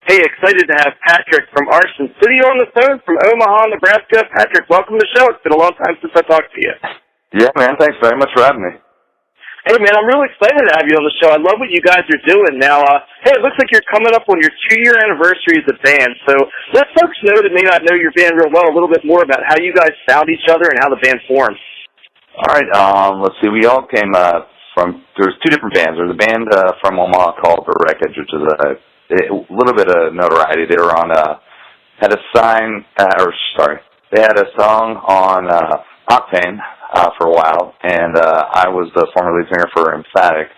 Hey, excited to have Patrick from Arson City on the phone from Omaha, Nebraska. Patrick, welcome to the show. It's been a long time since I talked to you. Yeah, man. Thanks very much for having me. Hey, man, I'm really excited to have you on the show. I love what you guys are doing now. Hey, it looks like you're coming up on your 2-year anniversary as a band. So let folks know that may not know your band real well a little bit more about how you guys found each other and how the band formed. All right. Let's see. We all came from. There's two different bands. There's a band from Omaha called The Wreckage, which is a little bit of notoriety. They were on had a they had a song on Octane for a while, and I was the former lead singer for Emphatic.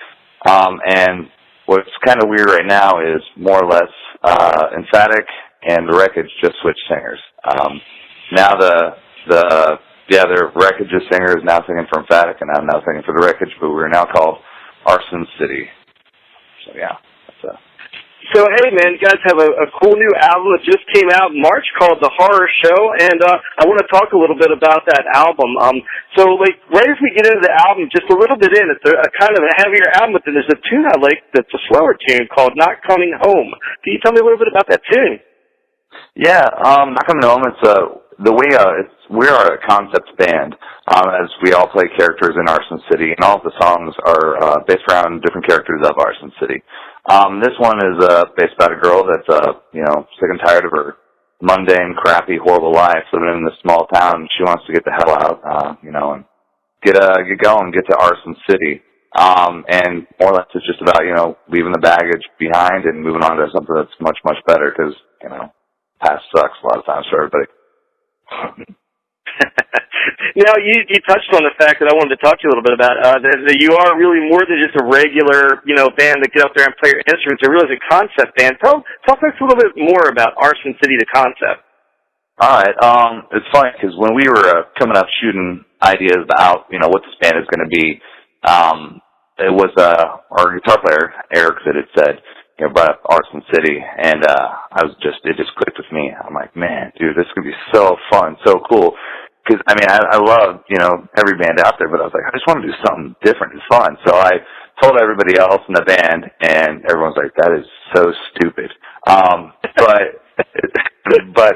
And what's kind of weird right now is more or less Emphatic and The Wreckage just switched singers. Now the Wreckage's singer is now singing for Emphatic, and I'm now singing for The Wreckage, but we're now called Arson City. So yeah, that's So, hey, man, you guys have a cool new album that just came out in March called The Horror Show, and I want to talk a little bit about that album. So, like, right as we get into the album, just a little bit in, it's a kind of a heavier album, but then there's a tune I like that's a slower tune called Not Coming Home. Can you tell me a little bit about that tune? Yeah, Not Coming Home, we are a concept band, as we all play characters in Arson City, and all of the songs are based around different characters of Arson City. This one is based about a girl that's sick and tired of her mundane, crappy, horrible life living in this small town. She wants to get the hell out, and get going, get to Arson City. And more or less it's just about, leaving the baggage behind and moving on to something that's much, much better because, past sucks a lot of times for everybody. Now, you touched on the fact that I wanted to talk to you a little bit about, that you are really more than just a regular, band that get up there and play your instruments. You're really a concept band. Tell us a little bit more about Arson City, the concept. All right. It's funny because when we were coming up shooting ideas about, what this band is going to be, it was our guitar player, Eric, that had said, brought up Arson City, and it just clicked with me. I'm like, man, dude, this is going to be so fun, so cool. Because, I love, every band out there, but I was like, I just want to do something different and fun. So I told everybody else in the band, and everyone's like, that is so stupid. But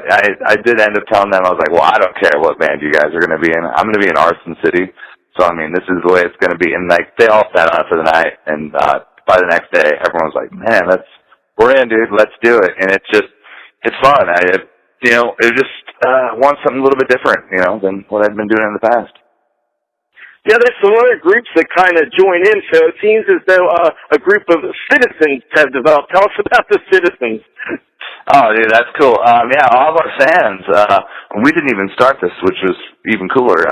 I did end up telling them, I was like, well, I don't care what band you guys are going to be in. I'm going to be in Arson City. So, this is the way it's going to be. And, they all sat on it for the night, and by the next day, everyone was like, man, we're in, dude, let's do it. And it's fun. It just want something a little bit different, than what I've been doing in the past. Yeah, there's some other groups that kind of join in, so it seems as though a group of citizens have developed. Tell us about the citizens. Oh, dude, that's cool. Yeah, all of our fans, we didn't even start this, which was even cooler,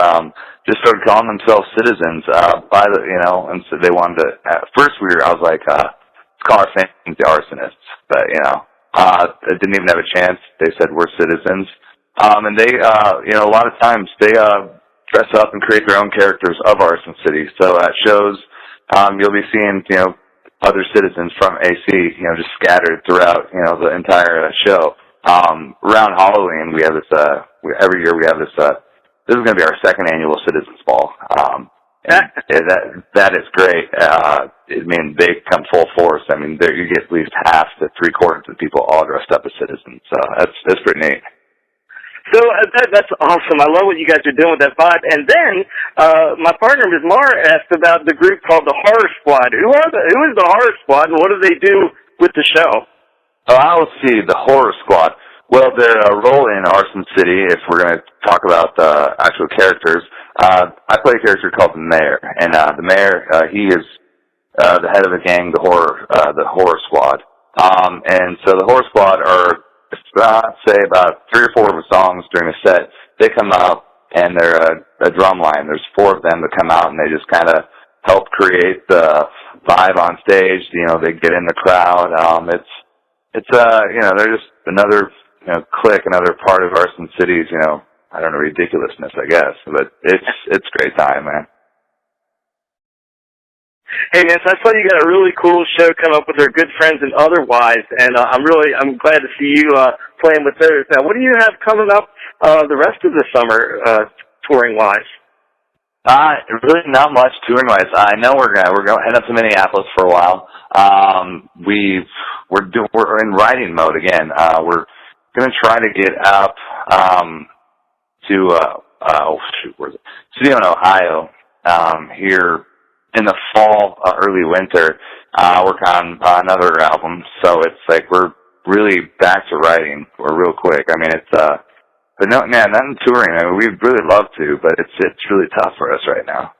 just started calling themselves citizens, and so they wanted to, at first I was like, let's call our fans the arsonists, but, I didn't even have a chance. They said we're citizens. And they, a lot of times they dress up and create their own characters of Arson City. So at shows, you'll be seeing, other citizens from AC, just scattered throughout, the entire show. Around Halloween, we have this, every year we have this, this is going to be our second annual Citizens Ball. That is great. They come full force. You get at least half to 3/4 of the people all dressed up as citizens. So that's pretty neat. So that's awesome. I love what you guys are doing with that vibe. And then my partner, Ms. MARR, asked about the group called the Horror Squad. Who is the Horror Squad, and what do they do with the show? Oh, I will see the Horror Squad. Well, their role in Arson City, if we're going to talk about the actual characters, I play a character called the Mayor, and the Mayor, he is the head of the gang, the Horror Squad. And so the Horror Squad are, say, about 3 or 4 of the songs during a set. They come out, and they're a drum line. There's 4 of them that come out, and they just kind of help create the vibe on stage. They get in the crowd. They're just another clique, another part of Arson City's, ridiculousness, I guess. But it's a great time, man. Hey, man, so I saw you got a really cool show coming up with our good friends and otherwise, and I'm glad to see you playing with theirs. Now, what do you have coming up the rest of the summer, touring-wise? Really not much touring wise. I know we're going head up to Minneapolis for a while. We're in writing mode again. We're gonna try to get up to where's it? Studio in Ohio here in the fall, early winter. Work on another album, so it's like we're really back to writing. We're real quick. I mean, it's but no, man, not in touring. I mean, we'd really love to, but it's really tough for us right now.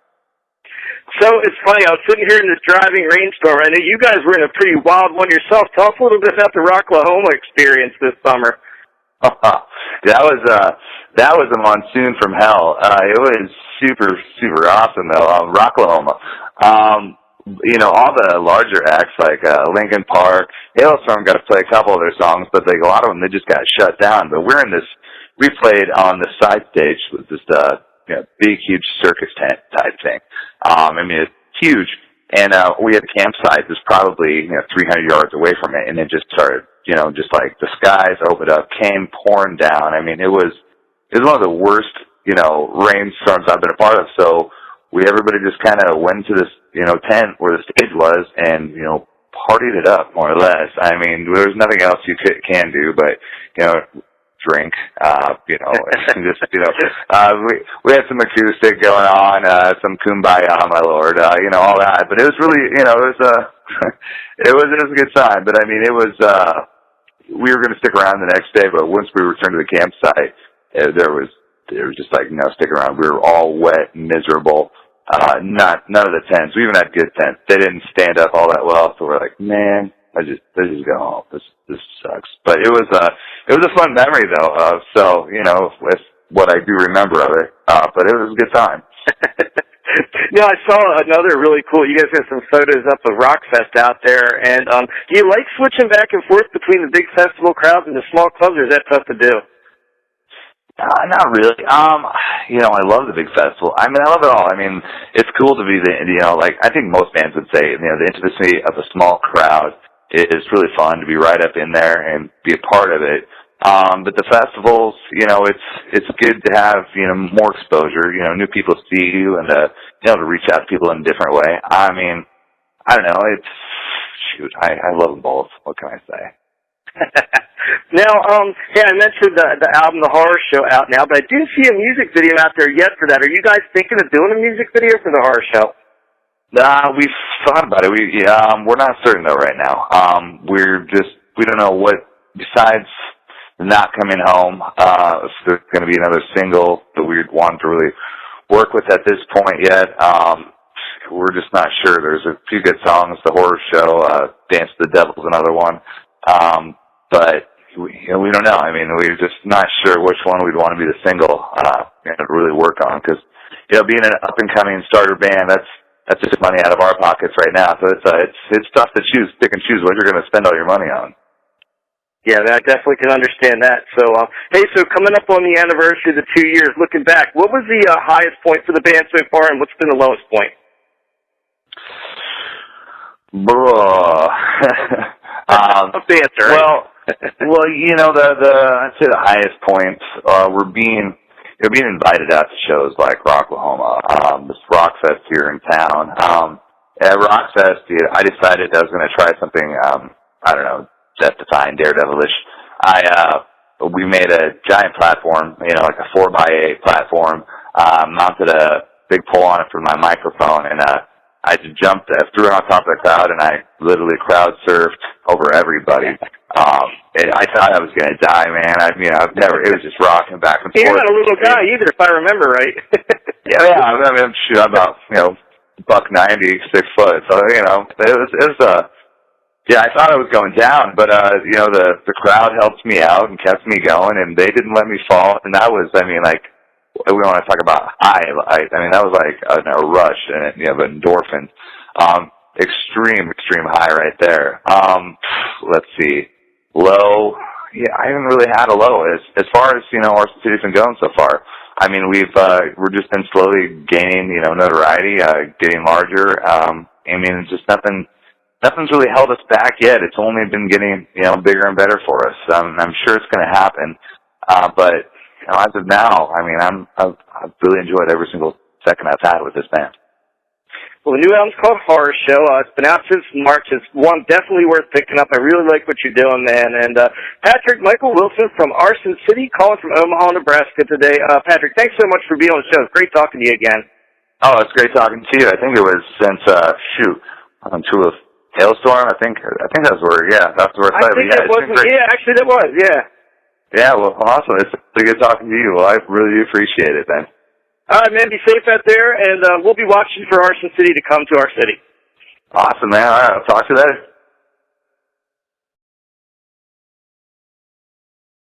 So it's funny, I was sitting here in this driving rainstorm. I know you guys were in a pretty wild one yourself. Talk a little bit about the Rocklahoma experience this summer. that was a monsoon from hell. It was super, super awesome though. Rocklahoma. All the larger acts like Linkin Park, Hailstorm got to play a couple of their songs, but like a lot of them they just got shut down. But we played on the side stage with this big, huge circus tent type thing. I mean, it's huge. And we had a campsite that's probably 300 yards away from it, and it just started, just like the skies opened up, came pouring down. I mean, it was one of the worst, rainstorms I've been a part of. So everybody just kind of went to this, tent where the stage was, and partied it up more or less. I mean, there's nothing else you can do, but drink, we had some acoustic going on, some kumbaya, my lord, all that. But it was really, it was a good time. But I mean, we were going to stick around the next day, but once we returned to the campsite, there was just like, stick around. We were all wet, miserable. None of the tents. We even had good tents. They didn't stand up all that well, so we're like, man, let's just go home. This sucks. But it was a fun memory though. With what I do remember of it. But it was a good time. I saw another really cool. You guys got some photos up of Rockfest out there, and do you like switching back and forth between the big festival crowds and the small clubs, or is that tough to do? Not really. I love the big festival. I mean, I love it all. I mean, it's cool to be I think most bands would say, the intimacy of a small crowd is really fun to be right up in there and be a part of it. But the festivals, it's good to have, more exposure, new people see you and, to reach out to people in a different way. I mean, I don't know. I love them both. What can I say? Now, I mentioned the album, The Horror Show, out now, but I didn't see a music video out there yet for that. Are you guys thinking of doing a music video for The Horror Show? We've thought about it. We're not certain though right now. We don't know what, besides not coming home, if there's going to be another single that we'd want to really work with at this point yet. We're just not sure. There's a few good songs, The Horror Show, Dance to the Devil's another one. But we don't know. I mean, we're just not sure which one we'd want to be the single, and really work on. Cause, being an up and coming starter band, that's just money out of our pockets right now. So it's tough to pick and choose what you're going to spend all your money on. Yeah, I definitely can understand that. So, so coming up on the anniversary of the 2 years, looking back, what was the highest point for the band so far, and what's been the lowest point? Tough answer. Well, I'd say the highest points were being invited out to shows like Rocklahoma, this Rockfest here in town. At Rockfest, I decided I was going to try something, death-defying, daredevilish. We made a giant platform, like a 4x8 platform, mounted a big pole on it for my microphone, and I just jumped, threw it on top of the crowd, and I literally crowd surfed over everybody. And I thought I was going to die, man. It was just rocking back and forth. You're not a little guy either, if I remember right. yeah. I'm about, $190, 6 foot. So, it was I thought I was going down, but, the crowd helped me out and kept me going, and they didn't let me fall. And that was, we want to talk about high. That was like a rush and of endorphins. Extreme high right there. Let's see. Low. Yeah, I haven't really had a low as far as Arson City's been going so far. We're just been slowly gaining notoriety, getting larger. It's just nothing's really held us back yet. It's only been getting bigger and better for us. I'm sure it's going to happen. But as of now, I've really enjoyed every single second I've had with this band. Well, the new album's called Horror Show. It's been out since March. It's one definitely worth picking up. I really like what you're doing, man. And Patrick Michael Wilson from Arson City, calling from Omaha, Nebraska today. Patrick, thanks so much for being on the show. It's great talking to you again. Oh, it's great talking to you. I think it was since to a hailstorm. I think that's where. Yeah, that's where. I think that was. Yeah, actually, that was. Yeah. Yeah. Well, awesome. It's good talking to you. Well, I really appreciate it, man. All right, man. Be safe out there, and we'll be watching for Arson City to come to our city. Awesome, man. All right. I'll talk to you later.